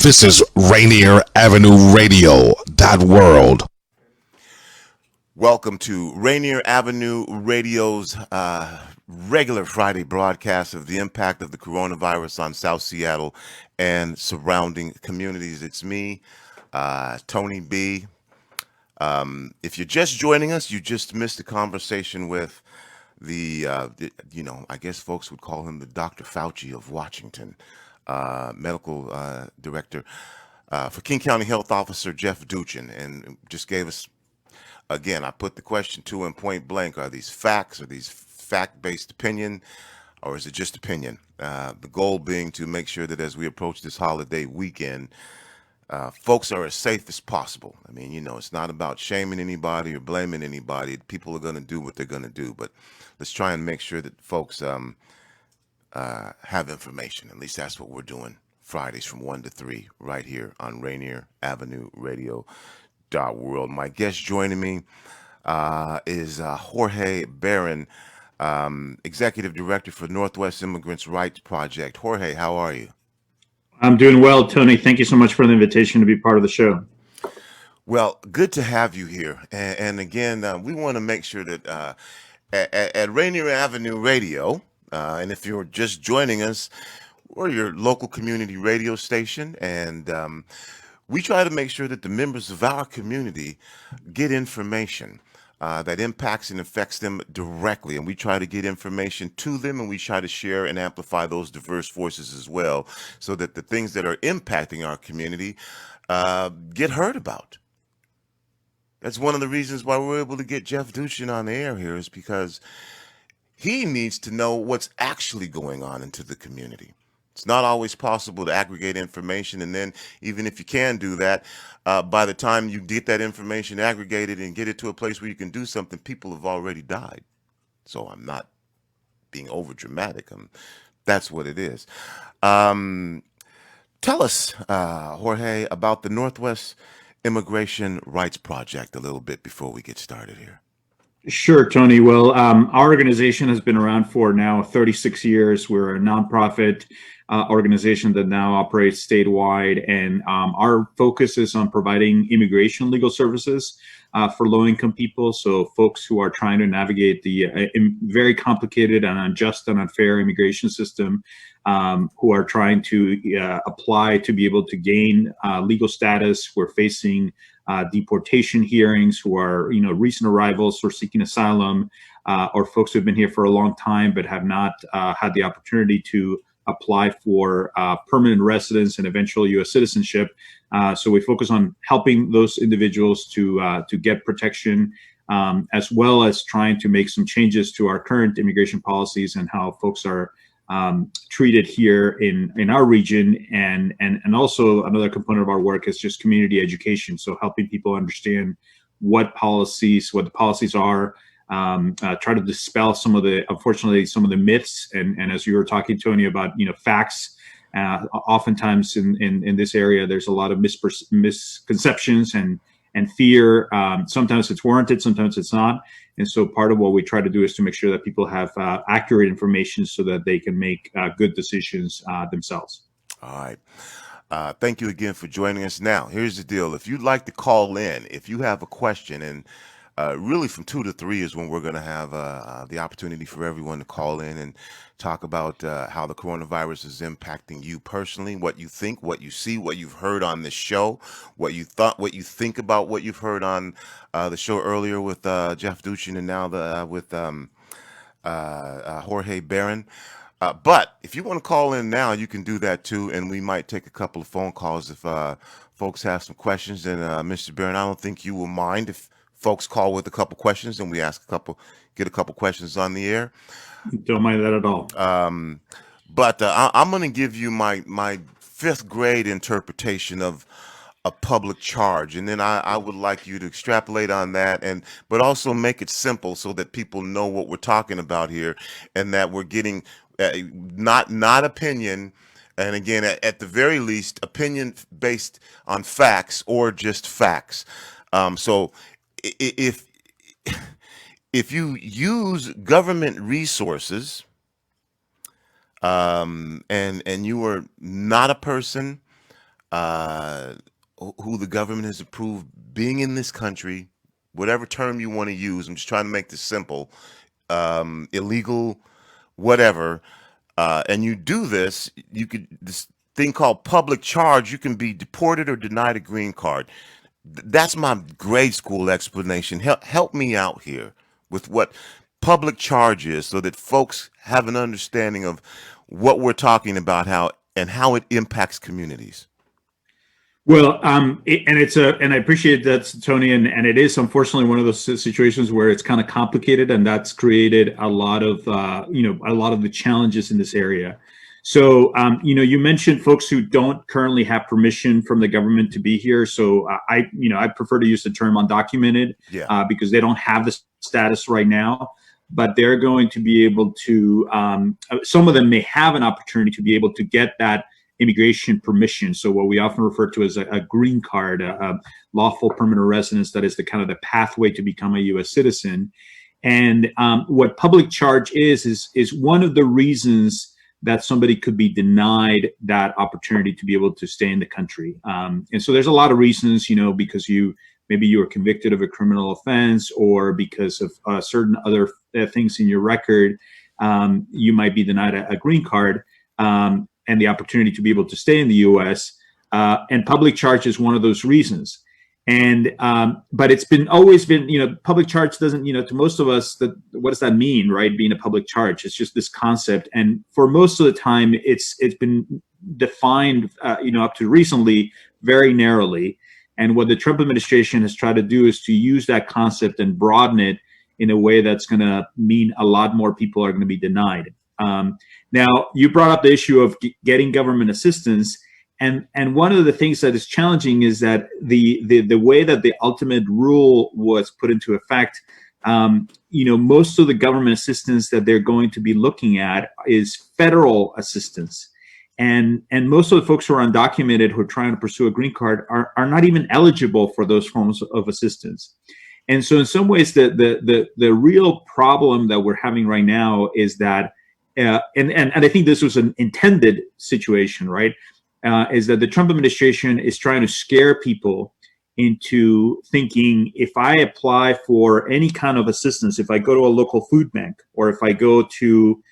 This is Rainier Avenue Radio.world. Welcome to Rainier Avenue Radio's regular Friday broadcast of the impact of the coronavirus on South Seattle and surrounding communities. It's me, Tony B. If you're just joining us, you just missed a conversation with I guess folks would call him the Dr. Fauci of Washington, medical director for King County Health Officer Jeff Duchin, and just gave us, again, I put the question to him point blank: are these facts? Are these fact-based opinion, or is it just opinion? The goal being to make sure that as we approach this holiday weekend, folks are as safe as possible. I mean, it's not about shaming anybody or blaming anybody. People are going to do what they're going to do, but let's try and make sure that folks have information. At least that's what we're doing Fridays from 1 to 3 right here on Rainier Avenue Radio.world. My guest joining me is Jorge Barron, Executive Director for Northwest Immigrant Rights Project. Jorge, how are you? I'm doing well, Tony. Thank you so much for the invitation to be part of the show. Well, good to have you here. And again, we want to make sure that at Rainier Avenue Radio, and if you're just joining us, we're your local community radio station, and we try to make sure that the members of our community get information that impacts and affects them directly, and we try to get information to them, and we try to share and amplify those diverse voices as well, so that the things that are impacting our community get heard about. That's one of the reasons why we're able to get Jeff Duchin on the air here, is because he needs to know what's actually going on into the community. It's not always possible to aggregate information, and then even if you can do that, by the time you get that information aggregated and get it to a place where you can do something, people have already died. So I'm not being over dramatic. That's what it is. Tell us, Jorge, about the Northwest Immigrant Rights Project a little bit before we get started here. Sure, Tony. Well, our organization has been around for now 36 years. We're a nonprofit organization that now operates statewide, and our focus is on providing immigration legal services for low-income people. So folks who are trying to navigate the very complicated and unjust and unfair immigration system, who are trying to apply to be able to gain legal status, who are facing deportation hearings, who are recent arrivals or seeking asylum, or folks who have been here for a long time but have not had the opportunity to apply for permanent residence and eventual U.S. citizenship. So we focus on helping those individuals to get protection, as well as trying to make some changes to our current immigration policies and how folks are treated here in our region, and also another component of our work is just community education. So helping people understand what the policies are, try to dispel unfortunately some of the myths, and as you were talking, Tony, about facts. Oftentimes in this area, there's a lot of misconceptions and fear. Sometimes it's warranted, sometimes it's not. And so part of what we try to do is to make sure that people have accurate information so that they can make good decisions themselves. All right. Thank you again for joining us. Now, here's the deal. If you'd like to call in, if you have a question, and really from 2 to 3 is when we're going to have the opportunity for everyone to call in and talk about how the coronavirus is impacting you personally, what you think, what you see, what you've heard on this show, what you think about what you've heard on the show earlier with Jeff Duchin, and now with Jorge Barron. But if you want to call in now, you can do that too, and we might take a couple of phone calls if folks have some questions. And Mr. Barron, I don't think you will mind if folks call with a couple questions and we get a couple questions on the air. Don't mind that at all. But I'm going to give you my fifth grade interpretation of a public charge, and then I would like you to extrapolate on that, but also make it simple so that people know what we're talking about here, and that we're getting not opinion, and again, at the very least, opinion based on facts or just facts. So if you use government resources, and you are not a person uh, who the government has approved being in this country, whatever term you want to use. I'm just trying to make this simple. Illegal, whatever. And you do this, you could this thing called public charge. You can be deported or denied a green card. That's my grade school explanation. Help me out here with what public charge is, so that folks have an understanding of what we're talking about, how it impacts communities. Well, and I appreciate that, Tony, and it is unfortunately one of those situations where it's kind of complicated, and that's created a lot of a lot of the challenges in this area. So, you mentioned folks who don't currently have permission from the government to be here. So, I prefer to use the term undocumented, Yeah. because they don't have the status right now, but they're going to be able to. Some of them may have an opportunity to be able to get that immigration permission. So what we often refer to as a green card, a lawful permanent residence, that is the kind of the pathway to become a U.S. citizen. And what public charge is one of the reasons that somebody could be denied that opportunity to be able to stay in the country. And so there's a lot of reasons, because maybe you were convicted of a criminal offense, or because of certain other things in your record, you might be denied a green card. And the opportunity to be able to stay in the U.S. And public charge is one of those reasons. And but it's always been, public charge doesn't, to most of us, what does that mean, right? Being a public charge, it's just this concept. And for most of the time, it's been defined, up to recently, very narrowly. And what the Trump administration has tried to do is to use that concept and broaden it in a way that's going to mean a lot more people are going to be denied. Now, you brought up the issue of getting government assistance, and one of the things that is challenging is that the way that the ultimate rule was put into effect, most of the government assistance that they're going to be looking at is federal assistance, and most of the folks who are undocumented who are trying to pursue a green card are not even eligible for those forms of assistance. And so, in some ways, the real problem that we're having right now is that. And I think this was an intended situation, right? Is that the Trump administration is trying to scare people into thinking, if I apply for any kind of assistance, if I go to a local food bank, or if I go to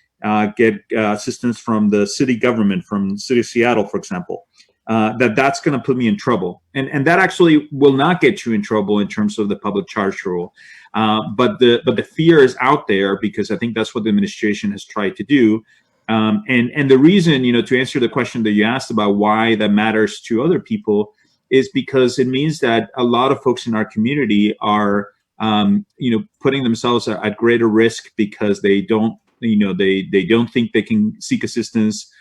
get assistance from the city government, from the city of Seattle, for example, that's going to put me in trouble. And that actually will not get you in trouble in terms of the public charge rule. But the fear is out there, because I think that's what the administration has tried to do. And the reason, to answer the question that you asked about why that matters to other people, is because it means that a lot of folks in our community are, putting themselves at greater risk because they don't, they don't think they can seek assistance.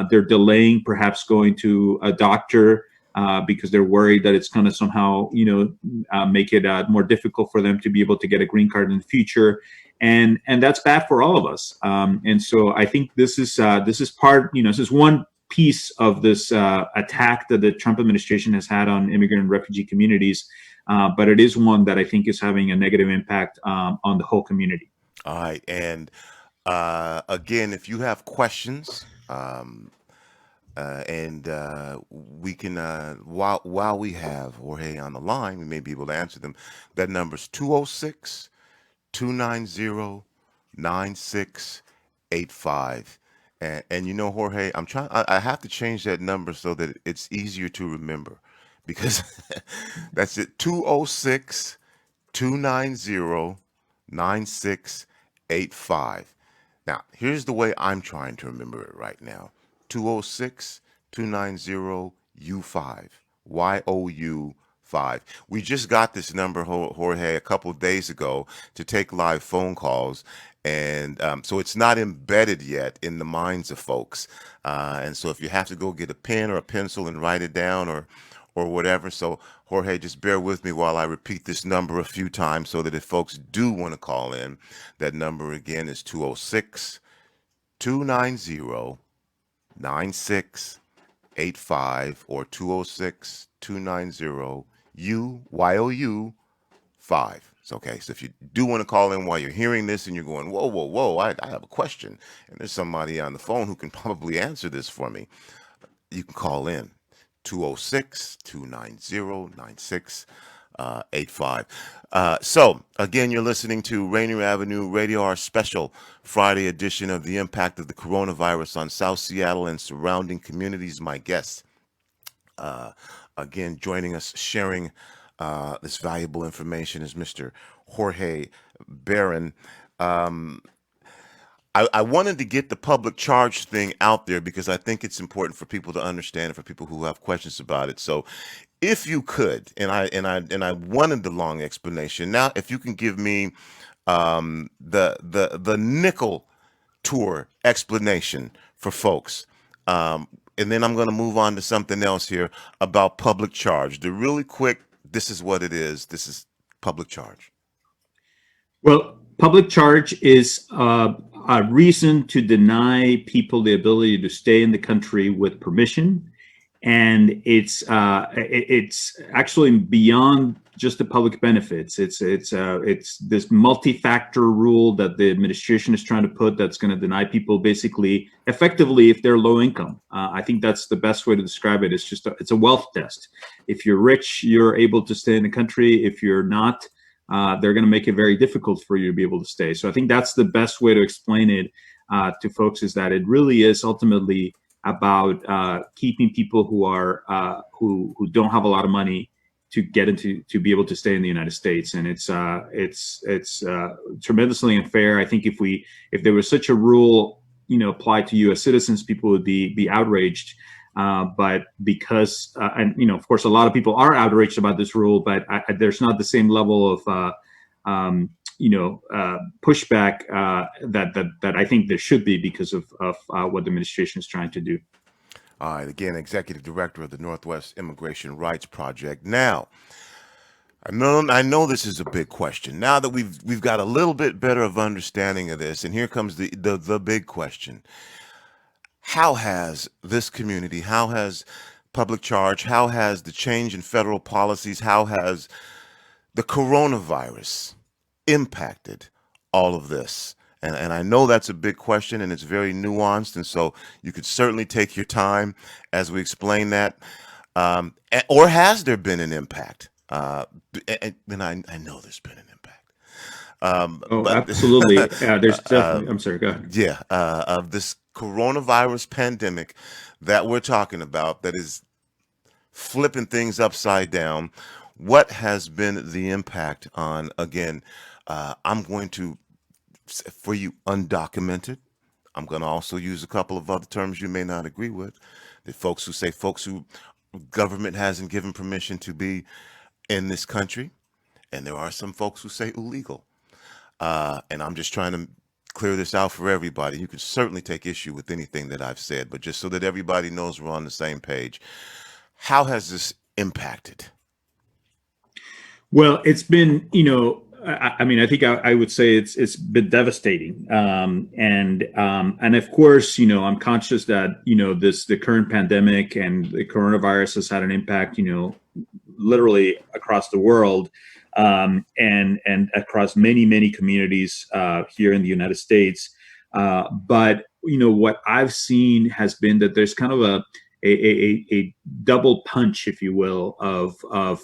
They're delaying perhaps going to a doctor because they're worried that it's going to somehow, make it more difficult for them to be able to get a green card in the future, and that's bad for all of us. And so I think this is part, this is one piece of this attack that the Trump administration has had on immigrant and refugee communities, but it is one that I think is having a negative impact on the whole community. All right, and again, if you have questions. And we can, while we have Jorge on the line, we may be able to answer them. That number's 206 290 9685. And Jorge, I have to change that number so that it's easier to remember, because that's it, 206 290 9685. Now, here's the way I'm trying to remember it right now. 206 290 U5. YOU5. We just got this number, Jorge, a couple of days ago to take live phone calls. And so it's not embedded yet in the minds of folks. And so if you have to go get a pen or a pencil and write it down, or whatever. So, Jorge, just bear with me while I repeat this number a few times, so that if folks do want to call in, that number again is 206 290 9685, or 206 290 YOU 5. It's okay. So if you do want to call in while you're hearing this and you're going, whoa, whoa, whoa, I have a question, and there's somebody on the phone who can probably answer this for me, you can call in. 206-290-9685. So, again, you're listening to Rainier Avenue Radio, our special Friday edition of the impact of the coronavirus on South Seattle and surrounding communities. My guest, again, joining us, sharing this valuable information is Mr. Jorge Barron. I wanted to get the public charge thing out there because I think it's important for people to understand and for people who have questions about it. So, if you could, and I wanted the long explanation. Now, if you can give me the nickel tour explanation for folks, and then I'm going to move on to something else here about public charge. The really quick, this is what it is. This is public charge. Well, public charge is a reason to deny people the ability to stay in the country with permission, and it's actually beyond just the public benefits. It's this multi-factor rule that the administration is trying to put that's going to deny people basically, effectively, if they're low income. I think that's the best way to describe it. It's a wealth test. If you're rich, you're able to stay in the country. If you're not, they're going to make it very difficult for you to be able to stay. So I think that's the best way to explain it to folks, is that it really is ultimately about keeping people who are who don't have a lot of money to be able to stay in the United States. And it's tremendously unfair. I think if there was such a rule, applied to U.S. citizens, people would be outraged. But because, and of course, a lot of people are outraged about this rule, but there's not the same level of, pushback that I think there should be because of what the administration is trying to do. All right. Again, Executive Director of the Northwest Immigrant Rights Project. Now, I know this is a big question. Now that we've got a little bit better of understanding of this, and here comes the big question. How has this community, how has public charge, how has the change in federal policies, how has the coronavirus impacted all of this? And I know that's a big question, and it's very nuanced, and so you could certainly take your time as we explain that. Or has there been an impact? And I know there's been an impact. Absolutely. There's definitely. I'm sorry. Go ahead. Yeah, of this coronavirus pandemic that we're talking about, that is flipping things upside down. What has been the impact on? Again, I'm going to, for you, undocumented. I'm going to also use a couple of other terms you may not agree with. The folks who government hasn't given permission to be in this country, and there are some folks who say illegal. And I'm just trying to clear this out for everybody. You can certainly take issue with anything that I've said, but just so that everybody knows we're on the same page. How has this impacted? Well, it's been, I think I would say it's been devastating. And of course, I'm conscious that, the current pandemic and the coronavirus has had an impact, literally across the world. And across many communities here in the United States. But what I've seen has been that there's kind of a double punch, if you will, of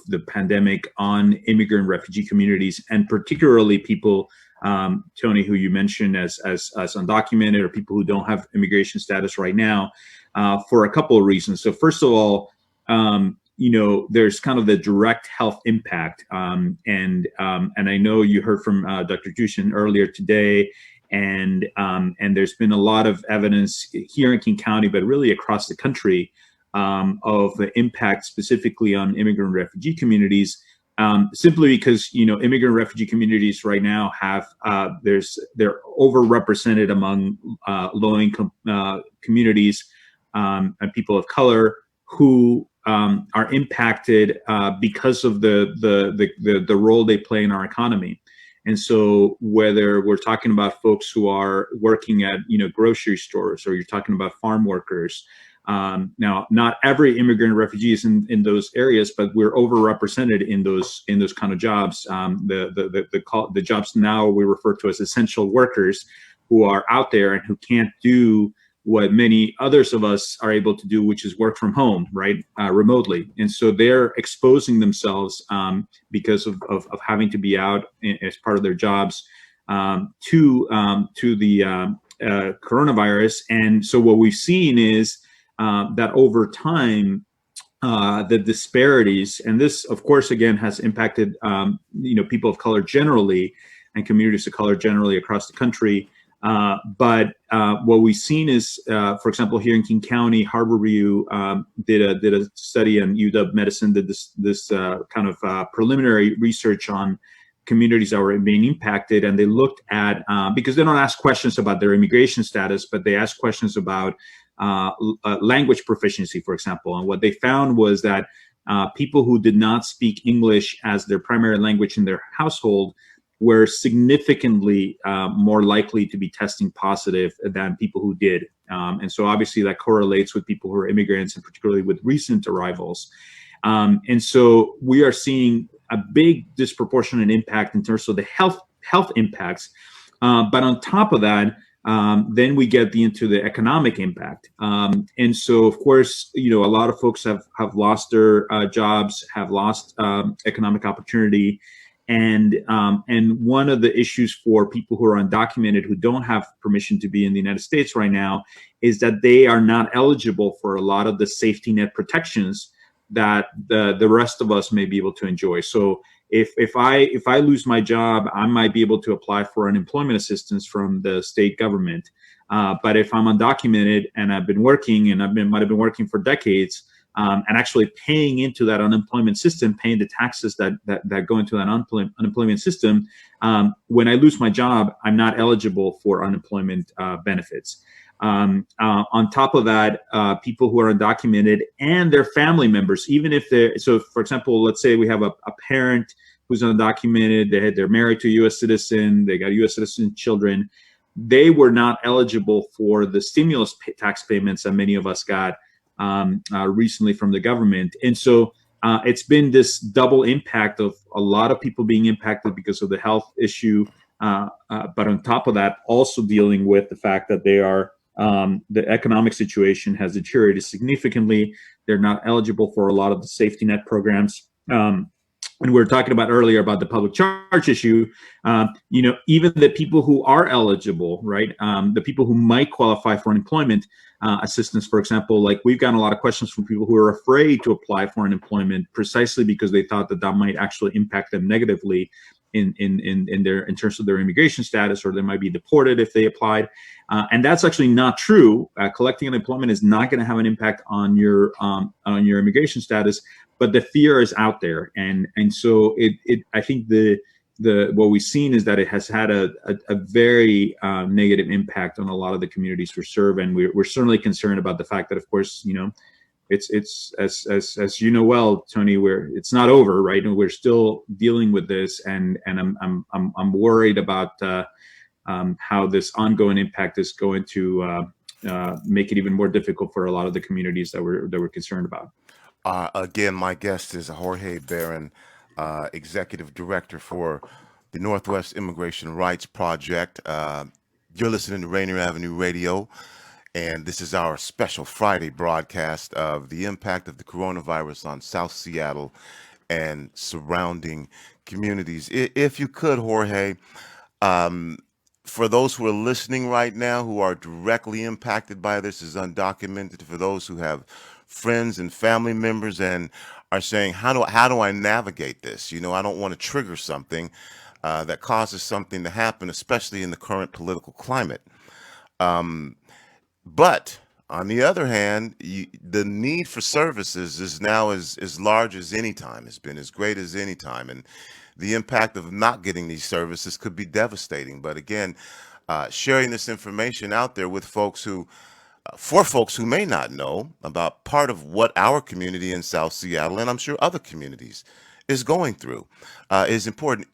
the pandemic on immigrant refugee communities, and particularly people, Tony, who you mentioned as undocumented, or people who don't have immigration status right now, for a couple of reasons. So first of all, there's kind of the direct health impact. And I know you heard from Dr. Jushin earlier today, and there's been a lot of evidence here in King County, but really across the country, of the impact specifically on immigrant refugee communities, simply because, immigrant refugee communities right now they're overrepresented among low-income communities and people of color who are impacted because of the role they play in our economy. And so whether we're talking about folks who are working at, grocery stores, or you're talking about farm workers, now, not every immigrant refugee is in those areas, but we're overrepresented in those kind of jobs. The jobs now we refer to as essential workers, who are out there and who can't do what many others of us are able to do, which is work from home, right, remotely. And so they're exposing themselves because of having to be out as part of their jobs to the coronavirus. And so what we've seen is that over time, the disparities, and this, of course, again, has impacted people of color generally and communities of color generally across the country. But what we've seen is, for example, here in King County, Harborview did a study, and UW Medicine did this kind of preliminary research on communities that were being impacted, and they looked at because they don't ask questions about their immigration status, but they ask questions about language proficiency, for example. And what they found was that people who did not speak English as their primary language in their household were significantly more likely to be testing positive than people who did. And so obviously that correlates with people who are immigrants, and particularly with recent arrivals. And so we are seeing a big disproportionate impact in terms of the health impacts. But on top of that, then we get into the economic impact. And so, of course, a lot of folks have lost their jobs, have lost economic opportunity. And one of the issues for people who are undocumented, who don't have permission to be in the United States right now, is that they are not eligible for a lot of the safety net protections that the rest of us may be able to enjoy. So if I lose my job, I might be able to apply for unemployment assistance from the state government. But if I'm undocumented and I've been working, and might have been working for decades, and actually paying into that unemployment system, paying the taxes that go into that unemployment system, when I lose my job, I'm not eligible for unemployment benefits. On top of that, people who are undocumented and their family members, even if so for example, let's say we have a parent who's undocumented, they're married to a U.S. citizen, they got U.S. citizen children, they were not eligible for the stimulus tax payments that many of us got recently from the government. And so it's been this double impact of a lot of people being impacted because of the health issue, but on top of that, also dealing with the fact that they are the economic situation has deteriorated significantly. They're not eligible for a lot of the safety net programs. And we were talking about earlier about the public charge issue. Even the people who are eligible, right? The people who might qualify for unemployment assistance, for example, like we've gotten a lot of questions from people who are afraid to apply for unemployment precisely because they thought that might actually impact them negatively in terms of their immigration status, or they might be deported if they applied. And that's actually not true. Collecting unemployment is not going to have an impact on your immigration status, but the fear is out there, and so I think what we've seen is that it has had a very negative impact on a lot of the communities we serve, and we're certainly concerned about the fact that, of course, it's as you know well, Tony, it's not over, right? And we're still dealing with this, and I'm worried about how this ongoing impact is going to make it even more difficult for a lot of the communities that we're concerned about. Again, my guest is Jorge Barron, Executive Director for the Northwest Immigrant Rights Project. You're listening to Rainier Avenue Radio, and this is our special Friday broadcast of the impact of the coronavirus on South Seattle and surrounding communities. If you could, Jorge, for those who are listening right now who are directly impacted by this as undocumented, for those who have friends and family members and are saying, how do I navigate this? I don't want to trigger something that causes something to happen, especially in the current political climate. But on the other hand, the need for services is now as large as any time, has been as great as any time. And the impact of not getting these services could be devastating. But again, sharing this information out there with folks for folks who may not know about part of what our community in South Seattle, and I'm sure other communities, is going through, is important.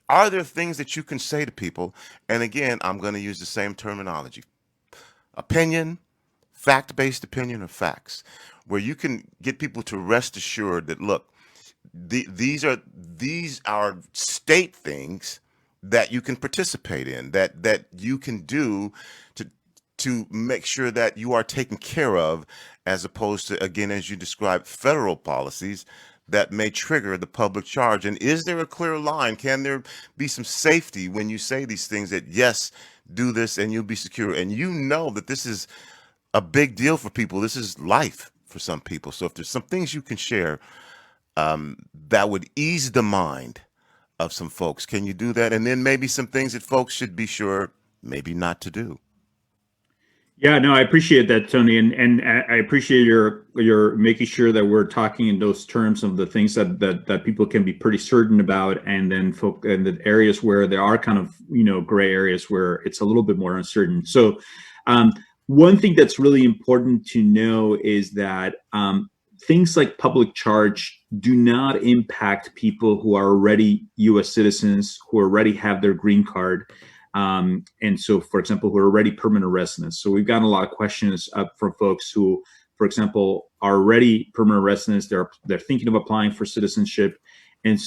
Are there things that you can say to people? And again, I'm going to use the same terminology: opinion, fact-based opinion, or facts, where you can get people to rest assured that, look, these are state things that you can participate in, that you can do to make sure that you are taken care of, as opposed to, again, as you described, federal policies that may trigger the public charge? And is there a clear line? Can there be some safety when you say these things that, yes, do this and you'll be secure? And you know that this is a big deal for people. This is life for some people. So if there's some things you can share that would ease the mind of some folks, can you do that? And then maybe some things that folks should be sure maybe not to do. Yeah, no, I appreciate that, Tony, and I appreciate your making sure that we're talking in those terms of the things that people can be pretty certain about, and then and the areas where there are kind of gray areas where it's a little bit more uncertain. So, one thing that's really important to know is that things like public charge do not impact people who are already U.S. citizens, who already have their green card. And so, for example, who are already permanent residents. So we've gotten a lot of questions up from folks who, for example, are already permanent residents. They're thinking of applying for citizenship, and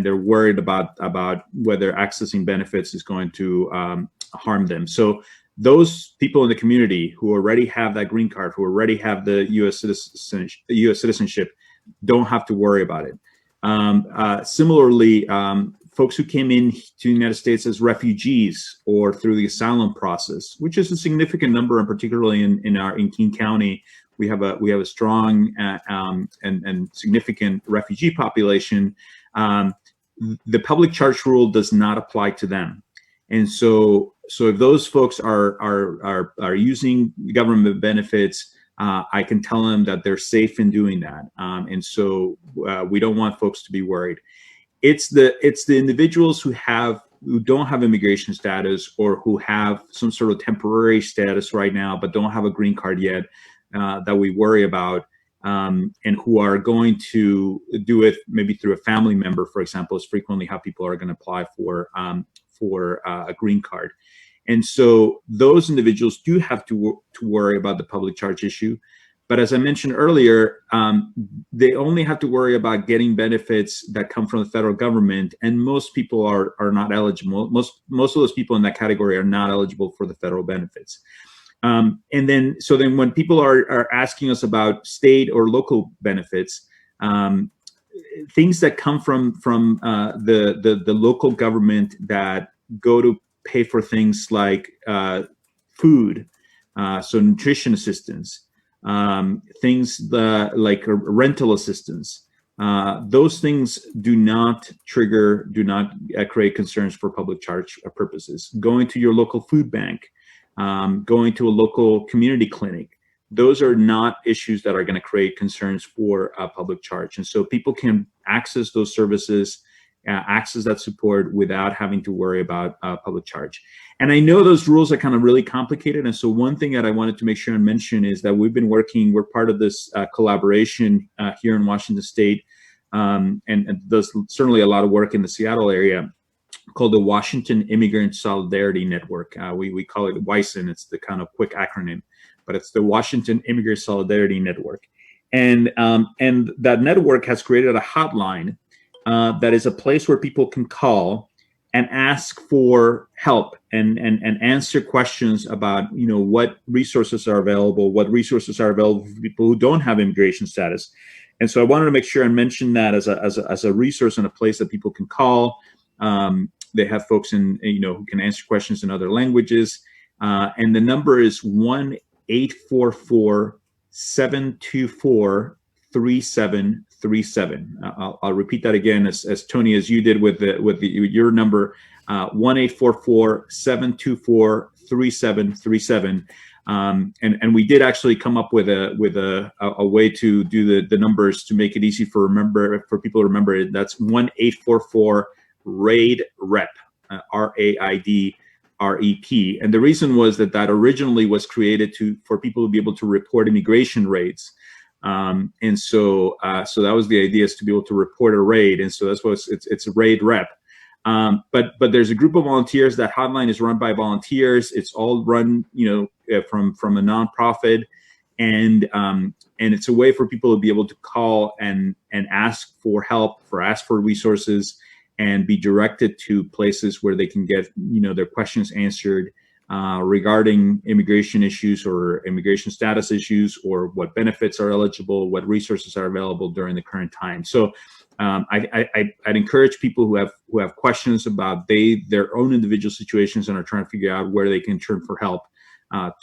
they're worried about whether accessing benefits is going to harm them. So those people in the community who already have that green card, who already have the U.S. citizenship, don't have to worry about it. Similarly, folks who came in to the United States as refugees or through the asylum process, which is a significant number, and particularly in King County, we have a strong and significant refugee population. The public charge rule does not apply to them, and so if those folks are using government benefits, I can tell them that they're safe in doing that, and so we don't want folks to be worried. It's the individuals who don't have immigration status, or who have some sort of temporary status right now but don't have a green card yet, that we worry about, and who are going to do it maybe through a family member, for example, is frequently how people are going to apply for a green card. And so those individuals do have to worry about the public charge issue. But as I mentioned earlier, they only have to worry about getting benefits that come from the federal government, and most people are not eligible. Most of those people in that category are not eligible for the federal benefits. And then when people are asking us about state or local benefits, things that come from the local government that go to pay for things like food, so nutrition assistance. Things like rental assistance, those things do not create concerns for public charge purposes. Going to your local food bank, going to a local community clinic, those are not issues that are going to create concerns for public charge. And so people can access those services, access that support without having to worry about public charge. And I know those rules are kind of really complicated. And so one thing that I wanted to make sure and mention is that we're part of this collaboration here in Washington State, and there's certainly a lot of work in the Seattle area, called the Washington Immigrant Solidarity Network. We call it WISN. It's the kind of quick acronym, but it's the Washington Immigrant Solidarity Network. And that network has created a hotline that is a place where people can call and ask for help and answer questions about what resources are available for people who don't have immigration status. And so I wanted to make sure and mention that as a resource and a place that people can call. They have folks who can answer questions in other languages, and the number is 1-844-724-3737. I'll repeat that again, as Tony, as you did with your number, 1-844-724-3737. And we did actually come up with a way to do the numbers to make it easy for people to remember it. That's 1-844-RAID-REP, RAID-REP. And the reason was that originally was created for people to be able to report immigration raids. And so that was the idea, is to be able to report a raid. And so that's what it's a RAID rep. But there's a group of volunteers. That hotline is run by volunteers. It's all run, from a nonprofit, and it's a way for people to be able to call and ask for help, ask for resources, and be directed to places where they can get their questions answered, regarding immigration issues or immigration status issues, or what benefits are eligible, what resources are available during the current time. So I'd encourage people who have questions about their own individual situations and are trying to figure out where they can turn for help,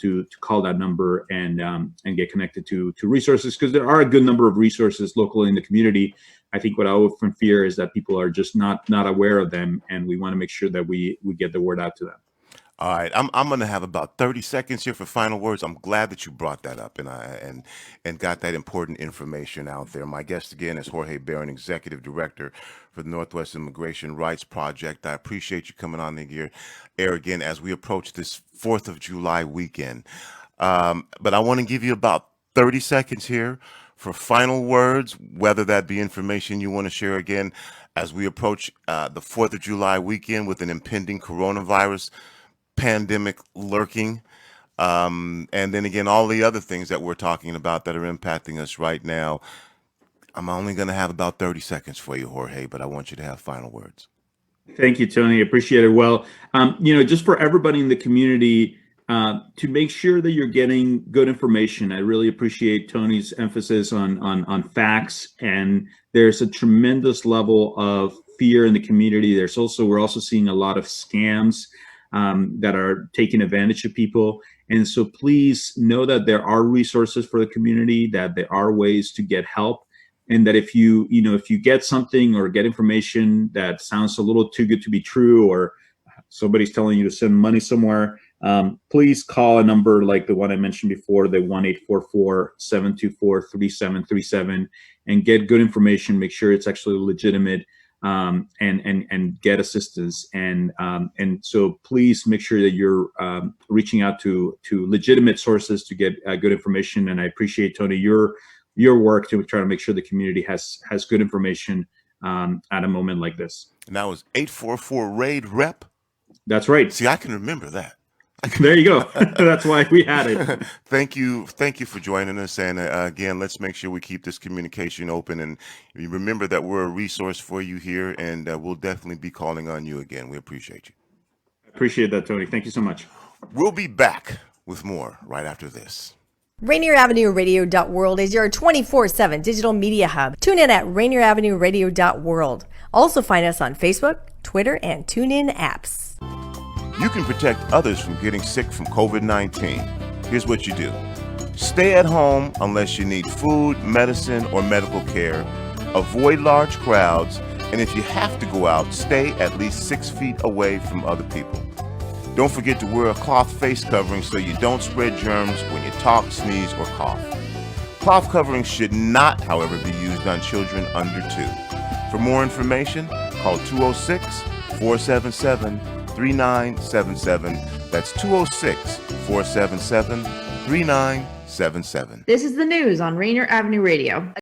to call that number and get connected to resources, because there are a good number of resources locally in the community. I think what I often fear is that people are just not aware of them, and we want to make sure that we get the word out to them. All right, I'm going to have about 30 seconds here for final words. I'm glad that you brought that up and got that important information out there. My guest again is Jorge Barron, Executive Director for the Northwest Immigrant Rights Project. I appreciate you coming on the air again as we approach this 4th of July weekend. But I want to give you about 30 seconds here for final words, whether that be information you want to share again as we approach the 4th of July weekend with an impending coronavirus pandemic lurking, and then again all the other things that we're talking about that are impacting us right now. I'm only going to have about 30 seconds for you, Jorge, but I want you to have final words. Thank you, Tony. Appreciate it. Well, just for everybody in the community, to make sure that you're getting good information, I really appreciate Tony's emphasis on facts. And there's a tremendous level of fear in the community. We're also seeing a lot of scams that are taking advantage of people. And so please know that there are resources for the community, that there are ways to get help, and that if you get something or get information that sounds a little too good to be true, or somebody's telling you to send money somewhere, please call a number like the one I mentioned before, the 1-844-724-3737, and get good information. Make sure it's actually legitimate, and get assistance. And so please make sure that you're reaching out to legitimate sources to get good information. And I appreciate, Tony, your work to try to make sure the community has good information at a moment like this. And that was 844-RAID-REP. That's right. See, I can remember that. There you go. That's why we had it. Thank you for joining us. And again, let's make sure we keep this communication open. And you remember that we're a resource for you here, and we'll definitely be calling on you again. We appreciate you. I appreciate that, Tony. Thank you so much. We'll be back with more right after this. rainieravenueradio.world is your 24/7 digital media hub. Tune in at rainieravenueradio.world. Also find us on Facebook, Twitter, and TuneIn apps. You can protect others from getting sick from COVID-19. Here's what you do. Stay at home unless you need food, medicine, or medical care. Avoid large crowds. And if you have to go out, stay at least 6 feet away from other people. Don't forget to wear a cloth face covering so you don't spread germs when you talk, sneeze, or cough. Cloth coverings should not, however, be used on children under 2. For more information, call 206-477-3977. That's 206-477-3977. This is the news on Rainier Avenue Radio.